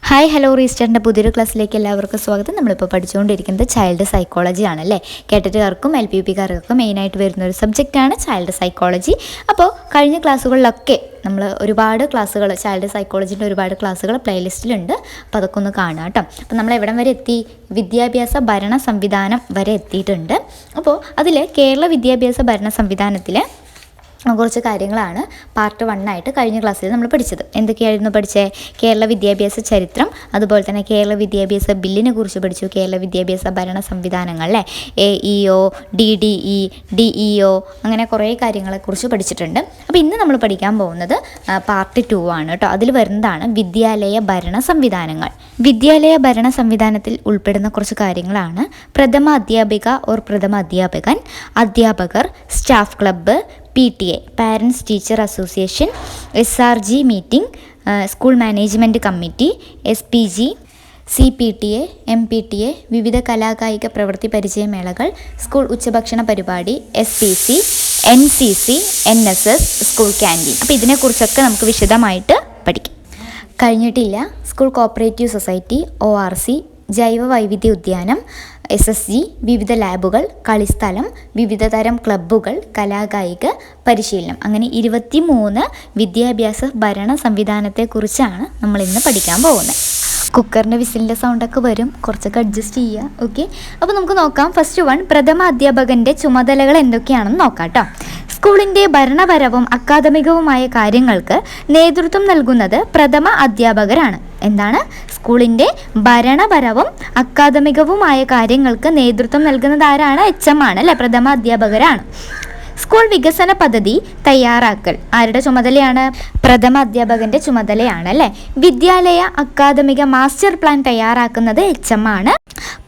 Hi hello റീസ്റ്ററിൻ്റെ പുതിയൊരു ക്ലാസ്സിലേക്ക് എല്ലാവർക്കും സ്വാഗതം. നമ്മളിപ്പോൾ പഠിച്ചുകൊണ്ടിരിക്കുന്നത് ചൈൽഡ് സൈക്കോളജി ആണല്ലേ. കേട്ടിട്ടുകാർക്കും LPUPക്കാർക്കും മെയിനായിട്ട് വരുന്നൊരു സബ്ജക്റ്റാണ് ചൈൽഡ് സൈക്കോളജി. അപ്പോൾ കഴിഞ്ഞ ക്ലാസ്സുകളിലൊക്കെ നമ്മൾ ഒരുപാട് ക്ലാസ്സുകൾ ചൈൽഡ് സൈക്കോളജിൻ്റെ ഒരുപാട് ക്ലാസ്സുകൾ പ്ലേലിസ്റ്റിലുണ്ട്. അപ്പോൾ അതൊക്കെ ഒന്ന് കാണാം കേട്ടോ. അപ്പോൾ നമ്മൾ എവിടം വരെ എത്തി? വിദ്യാഭ്യാസ ഭരണ സംവിധാനം വരെ എത്തിയിട്ടുണ്ട്. അപ്പോൾ അതിൽ കേരള വിദ്യാഭ്യാസ ഭരണ സംവിധാനത്തിൽ കുറച്ച് കാര്യങ്ങളാണ് പാർട്ട് 1 ആയിട്ട് കഴിഞ്ഞ ക്ലാസ്സിൽ നമ്മൾ പഠിച്ചത്. എന്തൊക്കെയായിരുന്നു പഠിച്ചത്? കേരള വിദ്യാഭ്യാസ ചരിത്രം, അതുപോലെ തന്നെ കേരള വിദ്യാഭ്യാസ ബില്ലിനെ കുറിച്ച് പഠിച്ചു. കേരള വിദ്യാഭ്യാസ ഭരണ സംവിധാനങ്ങളെ AEO, DDE, DEO അങ്ങനെ കുറേ കാര്യങ്ങളെക്കുറിച്ച് പഠിച്ചിട്ടുണ്ട്. അപ്പോൾ ഇന്ന് നമ്മൾ പഠിക്കാൻ പോകുന്നത് പാർട്ട് 2 ആണ് കേട്ടോ. അതിൽ വരുന്നതാണ് വിദ്യാലയ ഭരണ സംവിധാനങ്ങൾ. വിദ്യാലയ ഭരണ സംവിധാനത്തിൽ ഉൾപ്പെടുന്ന കുറച്ച് കാര്യങ്ങളാണ് പ്രഥമ അധ്യാപിക ഓർ പ്രഥമ അധ്യാപകൻ, അധ്യാപകർ, staff club, PTA parents teacher association, SRG meeting, school management committee, SPG, CPTA, MPTA, വിവിധ കലാകായിക പ്രവൃത്തി പരിചയമേളകൾ, സ്കൂൾ ഉച്ചഭക്ഷണ പരിപാടി, SPC, NCC, NSS, school canteen. അപ്പോൾ ഇതിനെക്കുറിച്ചൊക്കെ നമുക്ക് വിശദമായിട്ട് പഠിക്കാം. കഴിഞ്ഞിട്ടില്ല സ്കൂൾ കോപ്പറേറ്റീവ് സൊസൈറ്റി, ORC, ജൈവ വൈവിധ്യ ഉദ്യാനം, SSG, വിവിധ ലാബുകൾ, കളിസ്ഥലം, വിവിധ തരം ക്ലബ്ബുകൾ, കലാകായിക പരിശീലനം, അങ്ങനെ 23 വിദ്യാഭ്യാസ ഭരണ സംവിധാനത്തെക്കുറിച്ചാണ് നമ്മൾ ഇന്ന് പഠിക്കാൻ പോകുന്നത്. കുക്കറിൻ്റെ വിസിലിൻ്റെ സൗണ്ടൊക്കെ വരും, കുറച്ചൊക്കെ അഡ്ജസ്റ്റ് ചെയ്യുക. ഓക്കെ, അപ്പോൾ നമുക്ക് നോക്കാം. ഫസ്റ്റ് 1 പ്രഥമ അധ്യാപകൻ്റെ ചുമതലകൾ എന്തൊക്കെയാണെന്ന് നോക്കാം കേട്ടോ. സ്കൂളിൻ്റെ ഭരണപരവും അക്കാദമികവുമായ കാര്യങ്ങൾക്ക് നേതൃത്വം നൽകുന്നത് പ്രഥമ അധ്യാപകരാണ്. എന്താണ്? സ്കൂളിൻ്റെ ഭരണപരവും അക്കാദമികവുമായ കാര്യങ്ങൾക്ക് നേതൃത്വം നൽകുന്നത് ആരാണ്? HM ആണ് അല്ലേ, പ്രഥമ അധ്യാപകരാണ്. സ്കൂൾ വികസന പദ്ധതി തയ്യാറാക്കൽ ആരുടെ ചുമതലയാണ്? പ്രഥമ അധ്യാപകൻ്റെ ചുമതലയാണ് അല്ലേ. വിദ്യാലയ അക്കാദമിക മാസ്റ്റർ പ്ലാൻ തയ്യാറാക്കുന്നത് HM ആണ്.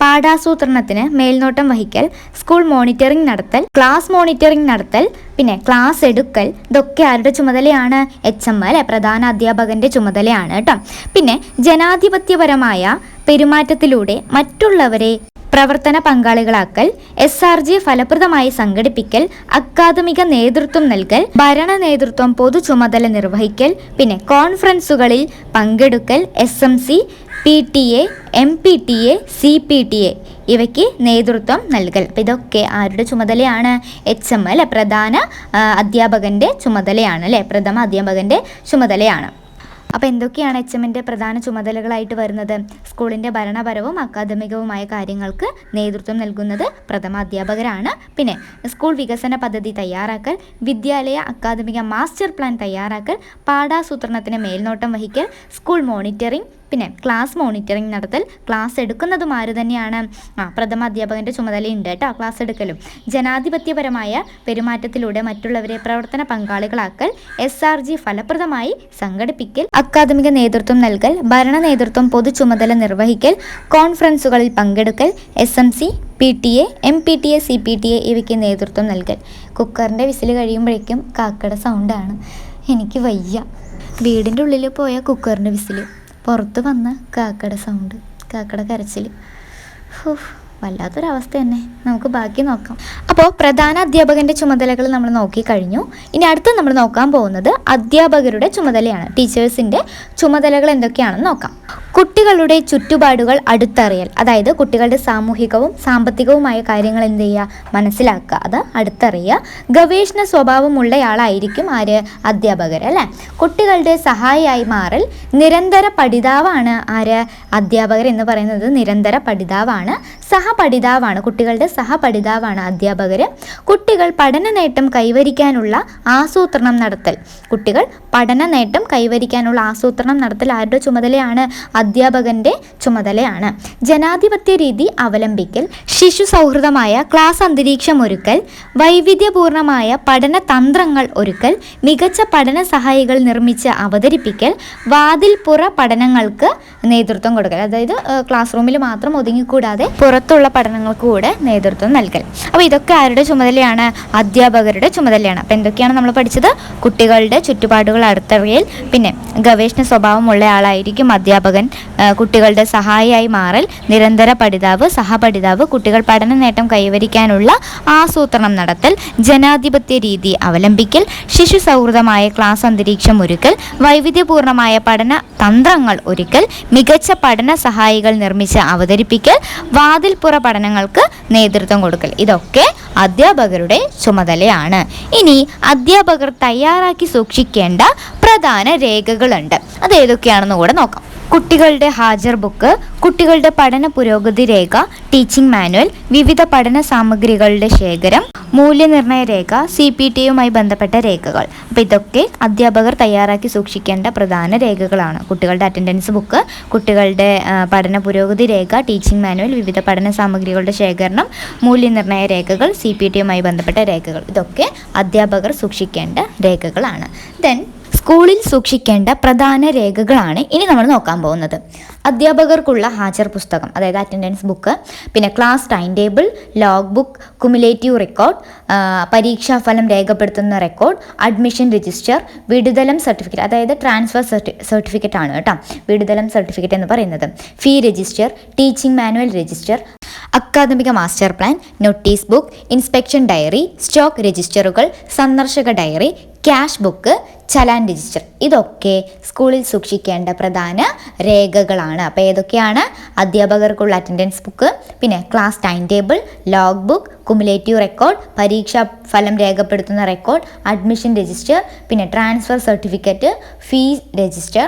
പാഠാസൂത്രണത്തിന് മേൽനോട്ടം വഹിക്കൽ, സ്കൂൾ മോണിറ്ററിംഗ് നടത്തൽ, ക്ലാസ് മോണിറ്ററിംഗ് നടത്തൽ, പിന്നെ ക്ലാസ് എടുക്കൽ, ഇതൊക്കെ ആരുടെ ചുമതലയാണ്? HM അല്ലെ, പ്രധാന അധ്യാപകൻ്റെ ചുമതലയാണ് കേട്ടോ. പിന്നെ ജനാധിപത്യപരമായ പെരുമാറ്റത്തിലൂടെ മറ്റുള്ളവരെ പ്രവർത്തന പങ്കാളികളാക്കൽ, SRG ഫലപ്രദമായി സംഘടിപ്പിക്കൽ, അക്കാദമിക നേതൃത്വം നൽകൽ, ഭരണ നേതൃത്വം പൊതു ചുമതല നിർവഹിക്കൽ, പിന്നെ കോൺഫറൻസുകളിൽ പങ്കെടുക്കൽ, SMC, PTA, MPTA, CPTA ഇവയ്ക്ക് നേതൃത്വം നൽകൽ. അപ്പോൾ ഇതൊക്കെ ആരുടെ ചുമതലയാണ്? HM അല്ലെ, പ്രധാന അധ്യാപകൻ്റെ ചുമതലയാണ് അല്ലേ, പ്രഥമ അധ്യാപകൻ്റെ ചുമതലയാണ്. അപ്പോൾ എന്തൊക്കെയാണ് HMൻ്റെ പ്രധാന ചുമതലകളായിട്ട് വരുന്നത്? സ്കൂളിൻ്റെ ഭരണപരവും അക്കാദമികവുമായ കാര്യങ്ങൾക്ക് നേതൃത്വം നൽകുന്നത് പ്രഥമ അധ്യാപകരാണ്. പിന്നെ സ്കൂൾ വികസന പദ്ധതി തയ്യാറാക്കൽ, വിദ്യാലയ അക്കാദമിക മാസ്റ്റർ പ്ലാൻ തയ്യാറാക്കൽ, പാഠാസൂത്രണത്തിന് മേൽനോട്ടം വഹിക്കൽ, സ്കൂൾ മോണിറ്ററിംഗ്, പിന്നെ ക്ലാസ് മോണിറ്ററിംഗ് നടത്തൽ, ക്ലാസ് എടുക്കുന്നതും ആര് തന്നെയാണ്? പ്രഥമ അധ്യാപകൻ്റെ ചുമതലയുണ്ട് കേട്ടോ, ക്ലാസ് എടുക്കലും. ജനാധിപത്യപരമായ പെരുമാറ്റത്തിലൂടെ മറ്റുള്ളവരെ പ്രവർത്തന പങ്കാളികളാക്കൽ, SRG ഫലപ്രദമായി സംഘടിപ്പിക്കൽ, അക്കാദമിക നേതൃത്വം നൽകൽ, ഭരണ നേതൃത്വം പൊതു ചുമതല നിർവഹിക്കൽ, കോൺഫറൻസുകളിൽ പങ്കെടുക്കൽ, SMC, PTA, MPTA, CPTA ഇവയ്ക്ക് നേതൃത്വം നൽകൽ. കുക്കറിൻ്റെ വിസിൽ കഴിയുമ്പോഴേക്കും കാക്കയുടെ സൗണ്ടാണ്, എനിക്ക് വയ്യ. വീടിൻ്റെ ഉള്ളിൽ പോയ കുക്കറിൻ്റെ വിസിൽ, പുറത്ത് വന്ന് കാക്കയുടെ സൗണ്ട്, കാക്കയുടെ കരച്ചിൽ, വല്ലാത്തൊരവസ്ഥ തന്നെ. നമുക്ക് ബാക്കി നോക്കാം. അപ്പോൾ പ്രധാന അധ്യാപകൻ്റെ ചുമതലകൾ നമ്മൾ നോക്കിക്കഴിഞ്ഞു. ഇനി അടുത്ത് നമ്മൾ നോക്കാൻ പോകുന്നത് അധ്യാപകരുടെ ചുമതലയാണ്. ടീച്ചേഴ്സിൻ്റെ ചുമതലകൾ എന്തൊക്കെയാണെന്ന് നോക്കാം. കുട്ടികളുടെ ചുറ്റുപാടുകൾ അടുത്തറിയൽ, അതായത് കുട്ടികളുടെ സാമൂഹികവും സാമ്പത്തികവുമായ കാര്യങ്ങൾ എന്ത് ചെയ്യുക? മനസ്സിലാക്കുക, അത് അടുത്തറിയുക. ഗവേഷണ സ്വഭാവമുള്ളയാളായിരിക്കും ആര്? അധ്യാപകർ അല്ലേ. കുട്ടികളുടെ സഹായിയായി മാറൽ, നിരന്തര പഠിതാവാണ് ആര്? അധ്യാപകർ എന്ന് പറയുന്നത് നിരന്തര പഠിതാവാണ്, സഹപഠിതാവാണ്, കുട്ടികളുടെ സഹപഠിതാവാണ് അധ്യാപകർ. കുട്ടികൾ പഠന നേട്ടം കൈവരിക്കാനുള്ള ആസൂത്രണം നടത്തൽ, കുട്ടികൾ പഠന നേട്ടം കൈവരിക്കാനുള്ള ആസൂത്രണം നടത്തൽ ആരുടെ ചുമതലയാണ്? അധ്യാപകൻ്റെ ചുമതലയാണ്. ജനാധിപത്യ രീതി അവലംബിക്കൽ, ശിശു സൗഹൃദമായ ക്ലാസ് അന്തരീക്ഷം ഒരുക്കൽ, വൈവിധ്യപൂർണമായ പഠന തന്ത്രങ്ങൾ ഒരുക്കൽ, മികച്ച പഠന സഹായികൾ നിർമ്മിച്ച് അവതരിപ്പിക്കൽ, വാതിൽപ്പുറ പഠനങ്ങൾക്ക് നേതൃത്വം കൊടുക്കൽ, അതായത് ക്ലാസ് റൂമിൽ മാത്രം ഒതുങ്ങിക്കൂടാതെ പുറത്ത് പുറത്തുള്ള പഠനങ്ങൾക്ക് കൂടെ നേതൃത്വം നൽകൽ. അപ്പോൾ ഇതൊക്കെ ആരുടെ ചുമതലയാണ്? അധ്യാപകരുടെ ചുമതലയാണ്. അപ്പോൾ എന്തൊക്കെയാണ് നമ്മൾ പഠിച്ചത്? കുട്ടികളുടെ ചുറ്റുപാടുകൾ അടുത്തറിയൽ, പിന്നെ ഗവേഷണ സ്വഭാവമുള്ള ആളായിരിക്കും അധ്യാപകൻ, കുട്ടികളുടെ സഹായിയായി മാറൽ, നിരന്തര പഠിതാവ്, സഹപഠിതാവ്, കുട്ടികൾ പഠന നേട്ടം കൈവരിക്കാനുള്ള ആസൂത്രണം നടത്തൽ, ജനാധിപത്യ രീതി അവലംബിക്കൽ, ശിശു സൗഹൃദമായ ക്ലാസ് അന്തരീക്ഷം ഒരുക്കൽ, വൈവിധ്യപൂർണമായ പഠന തന്ത്രങ്ങൾ ഒരുക്കൽ, മികച്ച പഠന സഹായികൾ നിർമ്മിച്ച് അവതരിപ്പിക്കൽ, വാതിൽപ്പുറ പഠനങ്ങൾക്ക് നേതൃത്വം കൊടുക്കൽ. ഇതൊക്കെ അധ്യാപകരുടെ ചുമതലയാണ്. ഇനി അധ്യാപകർ തയ്യാറാക്കി സൂക്ഷിക്കേണ്ട പ്രധാന രേഖകളുണ്ട്. അത് ഏതൊക്കെയാണെന്ന് കൂടെ നോക്കാം. കുട്ടികളുടെ ഹാജർ ബുക്ക്, കുട്ടികളുടെ പഠന പുരോഗതി രേഖ, ടീച്ചിങ് മാനുവൽ, വിവിധ പഠന സാമഗ്രികളുടെ ശേഖരം, മൂല്യനിർണ്ണയ രേഖ, CPTയുമായി ബന്ധപ്പെട്ട രേഖകൾ. അപ്പോൾ ഇതൊക്കെ അധ്യാപകർ തയ്യാറാക്കി സൂക്ഷിക്കേണ്ട പ്രധാന രേഖകളാണ്. കുട്ടികളുടെ അറ്റൻഡൻസ് ബുക്ക്, കുട്ടികളുടെ പഠന പുരോഗതി രേഖ, ടീച്ചിങ് മാനുവൽ, വിവിധ പഠന സാമഗ്രികളുടെ ശേഖരണം, മൂല്യനിർണ്ണയ രേഖകൾ, CPTയുമായി ബന്ധപ്പെട്ട രേഖകൾ. ഇതൊക്കെ അധ്യാപകർ സൂക്ഷിക്കേണ്ട രേഖകളാണ്. ദെൻ സ്കൂളിൽ സൂക്ഷിക്കേണ്ട പ്രധാന രേഖകളാണ് ഇനി നമ്മൾ നോക്കാൻ പോകുന്നത്. അധ്യാപകർക്കുള്ള ഹാജർ പുസ്തകം, അതായത് അറ്റൻഡൻസ് ബുക്ക്, പിന്നെ class time table, log book, cumulative record, പരീക്ഷാഫലം രേഖപ്പെടുത്തുന്ന റെക്കോർഡ്, അഡ്മിഷൻ രജിസ്റ്റർ, വിടുതലം സർട്ടിഫിക്കറ്റ്, അതായത് ട്രാൻസ്ഫർ സർട്ടിഫിക്കറ്റ് ആണ് കേട്ടോ വിടുതലം സർട്ടിഫിക്കറ്റ് എന്ന് പറയുന്നത്, fee register, teaching manual register, അക്കാദമിക master plan, notice book, inspection diary, stock രജിസ്റ്ററുകൾ, സന്ദർശക diary, cash book, challan register. ഇതൊക്കെ സ്കൂളിൽ സൂക്ഷിക്കേണ്ട പ്രധാന രേഖകളാണ്. അപ്പോൾ ഏതൊക്കെയാണ്? അധ്യാപകർക്കുള്ള അറ്റൻഡൻസ് ബുക്ക്, പിന്നെ class time table, log book, cumulative record, പരീക്ഷാ ഫലം രേഖപ്പെടുത്തുന്ന റെക്കോർഡ്, അഡ്മിഷൻ രജിസ്റ്റർ, പിന്നെ transfer certificate, fees register,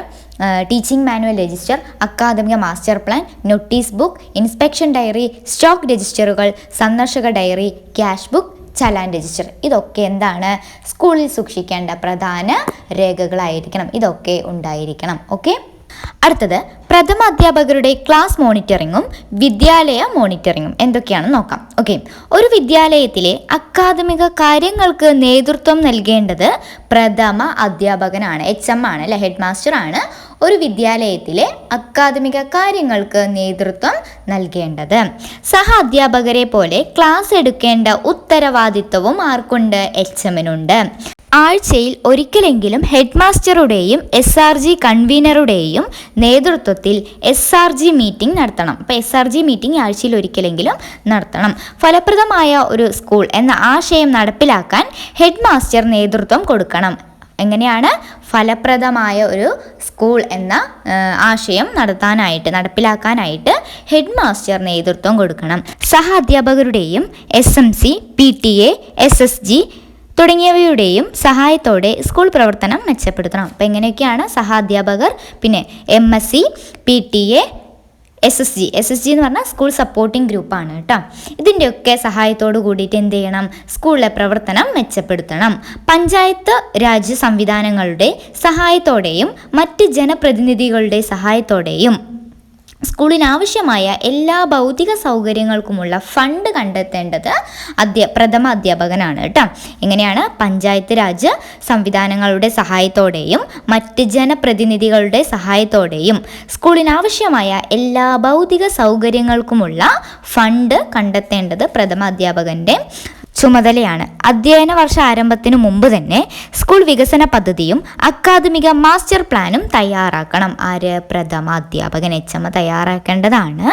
teaching manual register, അക്കാദമിക master plan, notice book, inspection diary, stock രജിസ്റ്ററുകൾ, സന്ദർശക diary, cash book, challan register. ഇതൊക്കെ എന്താണ്? സ്കൂളിൽ സൂക്ഷിക്കേണ്ട പ്രധാന രേഖകളായിരിക്കണം. ഇതൊക്കെ ഉണ്ടായിരിക്കണം. ഓക്കെ. അടുത്തത് പ്രഥമ അധ്യാപകരുടെ ക്ലാസ് മോണിറ്ററിങ്ങും വിദ്യാലയ മോണിറ്ററിങ്ങും എന്തൊക്കെയാണെന്ന് നോക്കാം. ഓക്കെ. ഒരു വിദ്യാലയത്തിലെ അക്കാദമിക കാര്യങ്ങൾക്ക് നേതൃത്വം നൽകേണ്ടത് പ്രഥമ അധ്യാപകനാണ്. HM ആണ് അല്ലെ, ഹെഡ് മാസ്റ്റർ ആണ് ഒരു വിദ്യാലയത്തിലെ അക്കാദമിക കാര്യങ്ങൾക്ക് നേതൃത്വം നൽകേണ്ടത്. സഹ അധ്യാപകരെ പോലെ ക്ലാസ് എടുക്കേണ്ട ഉത്തരവാദിത്വവും ആർക്കുണ്ട്? HMനുണ്ട്. ആഴ്ചയിൽ ഒരിക്കലെങ്കിലും ഹെഡ് മാസ്റ്ററുടെയും SRG കൺവീനറുടെയും നേതൃത്വത്തിൽ SRG മീറ്റിംഗ് നടത്തണം. അപ്പോൾ SRG മീറ്റിംഗ് ആഴ്ചയിൽ ഒരിക്കലെങ്കിലും നടത്തണം. ഫലപ്രദമായ ഒരു സ്കൂൾ എന്ന ആശയം നടപ്പിലാക്കാൻ ഹെഡ് മാസ്റ്റർ നേതൃത്വം കൊടുക്കണം. എങ്ങനെയാണ്? ഫലപ്രദമായ ഒരു സ്കൂൾ എന്ന ആശയം നടപ്പിലാക്കാനായിട്ട് ഹെഡ് മാസ്റ്റർ നേതൃത്വം കൊടുക്കണം. സഹ അധ്യാപകരുടെയും SMC, PTA, SSG തുടങ്ങിയവയുടെയും സഹായത്തോടെ സ്കൂൾ പ്രവർത്തനം മെച്ചപ്പെടുത്തണം. അപ്പോൾ എങ്ങനെയൊക്കെയാണ്? സഹാധ്യാപകർ, പിന്നെ MSc, PTA, SSG എന്ന് പറഞ്ഞാൽ സ്കൂൾ സപ്പോർട്ടിംഗ് ഗ്രൂപ്പാണ് കേട്ടോ. ഇതിൻ്റെയൊക്കെ സഹായത്തോട് കൂടിയിട്ട് എന്ത് ചെയ്യണം? സ്കൂളിലെ പ്രവർത്തനം മെച്ചപ്പെടുത്തണം. പഞ്ചായത്ത് രാജ് സംവിധാനങ്ങളുടെ സഹായത്തോടെയും മറ്റ് ജനപ്രതിനിധികളുടെ സഹായത്തോടെയും സ്കൂളിനാവശ്യമായ എല്ലാ ഭൗതിക സൗകര്യങ്ങൾക്കുമുള്ള ഫണ്ട് കണ്ടെത്തേണ്ടത് പ്രഥമ അധ്യാപകനാണ് കേട്ടോ. എങ്ങനെയാണ്? പഞ്ചായത്ത് രാജ് സംവിധാനങ്ങളുടെ സഹായത്തോടെയും മറ്റ് ജനപ്രതിനിധികളുടെ സഹായത്തോടെയും സ്കൂളിനാവശ്യമായ എല്ലാ ഭൗതിക സൗകര്യങ്ങൾക്കുമുള്ള ഫണ്ട് കണ്ടെത്തേണ്ടത് പ്രഥമ അധ്യാപകൻ്റെ ചുമതലയാണ്. അധ്യയന വർഷ ആരംഭത്തിനു മുമ്പ് തന്നെ സ്കൂൾ വികസന പദ്ധതിയും അക്കാദമിക മാസ്റ്റർ പ്ലാനും തയ്യാറാക്കണം. ആര്? പ്രഥമ അധ്യാപകൻ HM തയ്യാറാക്കേണ്ടതാണ്.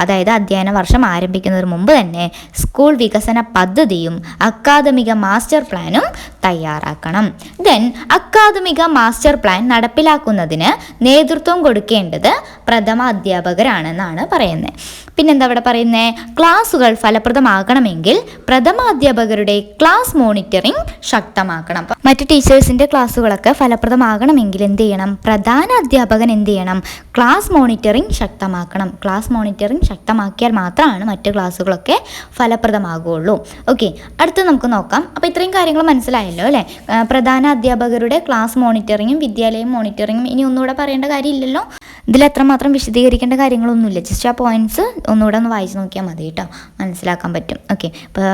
അതായത് അധ്യയന വർഷം ആരംഭിക്കുന്നതിന് മുമ്പ് തന്നെ സ്കൂൾ വികസന പദ്ധതിയും അക്കാദമിക മാസ്റ്റർ പ്ലാനും തയ്യാറാക്കണം. ദെൻ അക്കാദമിക മാസ്റ്റർ പ്ലാൻ നടപ്പിലാക്കുന്നതിന് നേതൃത്വം കൊടുക്കേണ്ടത് പ്രഥമ അധ്യാപകരാണെന്നാണ് പറയുന്നത്. പിന്നെന്താ ഇവിടെ പറയുന്നത്? ക്ലാസുകൾ ഫലപ്രദമാകണമെങ്കിൽ പ്രഥമ അധ്യാപകരുടെ ക്ലാസ് മോണിറ്ററിംഗ് ശക്തമാക്കണം. മറ്റ് ടീച്ചേഴ്സിൻ്റെ ക്ലാസ്സുകളൊക്കെ ഫലപ്രദമാകണമെങ്കിൽ എന്ത് ചെയ്യണം? പ്രധാന അധ്യാപകൻ എന്ത് ചെയ്യണം? ക്ലാസ് മോണിറ്ററിംഗ് ശക്തമാക്കണം. ക്ലാസ് മോണിറ്ററിംഗ് ശക്തമാക്കിയാൽ മാത്രമാണ് മറ്റ് ക്ലാസ്സുകളൊക്കെ ഫലപ്രദമാകുകയുള്ളൂ. ഓക്കെ, അടുത്ത് നമുക്ക് നോക്കാം. അപ്പോൾ ഇത്രയും കാര്യങ്ങൾ മനസ്സിലായല്ലോ അല്ലേ? പ്രധാന അധ്യാപകരുടെ ക്ലാസ് മോണിറ്ററിങ്ങും വിദ്യാലയം മോണിറ്ററിങ്ങും ഇനി ഒന്നുകൂടെ പറയേണ്ട കാര്യമില്ലല്ലോ. ഇതിൽ എത്രമാത്രം വിശദീകരിക്കേണ്ട കാര്യങ്ങളൊന്നുമില്ല. ജസ്റ്റ് ആ പോയിന്റ്സ് ഒന്നുകൂടെ ഒന്ന് വായിച്ച് നോക്കിയാൽ മതി കേട്ടോ, മനസ്സിലാക്കാൻ പറ്റും. ഓക്കെ, ഇപ്പോൾ